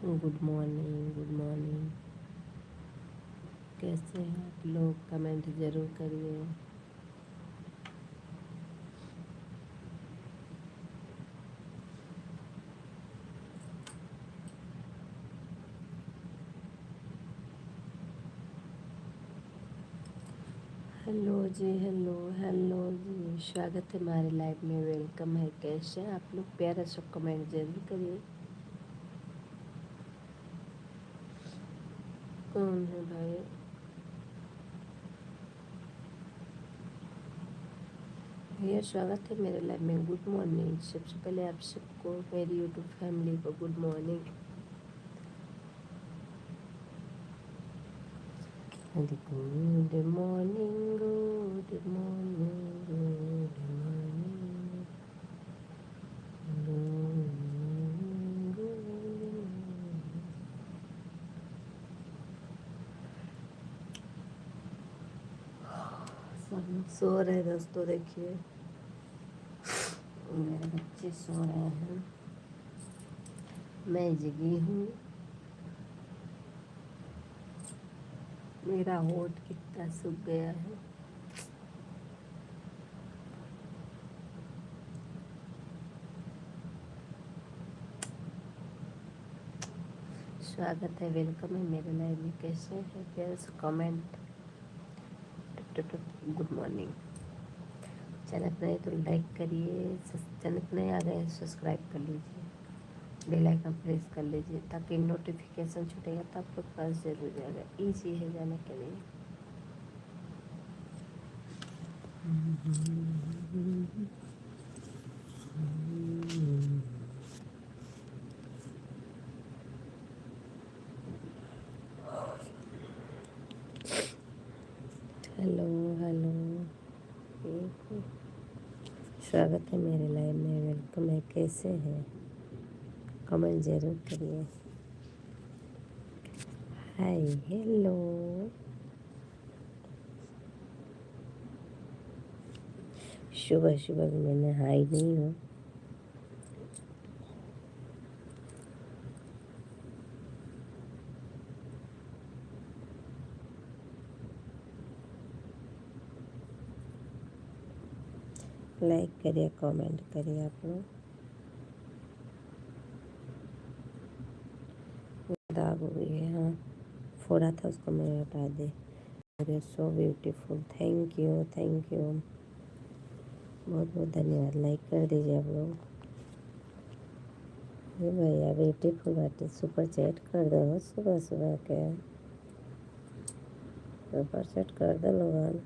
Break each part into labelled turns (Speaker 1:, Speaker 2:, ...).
Speaker 1: Good morning, good morning. कैसे हैं आप लोग? कमेंट ज़रूर करिए। हेलो जी, हेलो हेलो जी, स्वागत है हमारे लाइव में, वेलकम है। कैसे हैं आप लोग? प्यारा सा कमेंट ज़रूर करिए। कौन है भाई? भैया स्वागत है मेरे लाइव में। Good morning. सबसे पहले आप सबको, मेरी यूट्यूब फैमिली को good morning. Good morning, good morning, good morning, सब लोग सो रहे हैं दोस्तों। देखिए मेरे बच्चे सो रहे हैं, मैं जगी हूँ। मेरा होठ कितना सूख गया है। स्वागत है, वेलकम है मेरे लाइव में। कैसे हैं? प्यारे से कमेंट। Good morning. चैनल नए तो लाइक करिए, चैनल नए आ गए सब्सक्राइब कर लीजिए, बेल आइकन प्रेस कर लीजिए ताकि नोटिफिकेशन छूटेगा तो आपके पास जरूर जाएगा। ईजी है जाने के लिए। हेलो हेलो, स्वागत है मेरे लाइव में, वेलकम है। कैसे हैं? कमेंट ज़रूर करिए। Hi hello. सुबह सुबह भी मैंने हाई नहीं हूँ। लाइक करिए, कमेंट करिए आप लोग। दाग हो गई है, हाँ फोड़ा था उसको मैंने हटा दे। अरे so beautiful, thank you thank you, बहुत बहुत धन्यवाद। लाइक कर दीजिए आप लोग। ये भैया ब्यूटीफुल बाटे, सुपर चैट कर दो सुबह सुबह के। सुपर चैट कर दो लोग।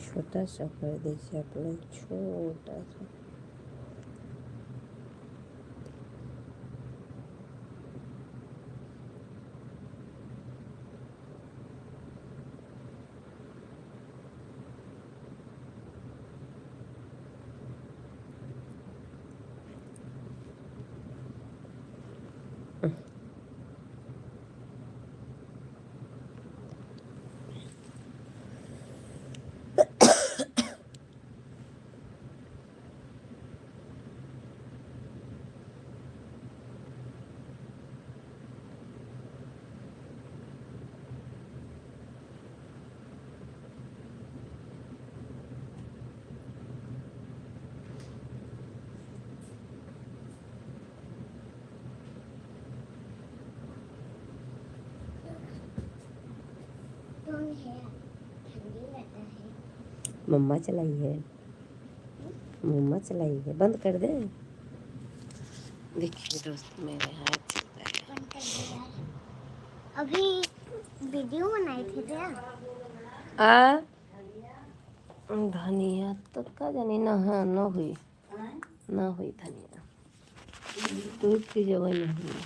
Speaker 1: छोटा सा कर दीजिए आप लोग, छोटा सा। मम्मा चलाई है, मम्मा चलाई है, बंद कर दे। देखिए दोस्त मेरे हाथ चलता है।
Speaker 2: अभी वीडियो बनाए थे क्या?
Speaker 1: धनिया तो का जानी ना, हाँ ना हुई, ना हुई धनिया, दूध की जगह नहीं हुई।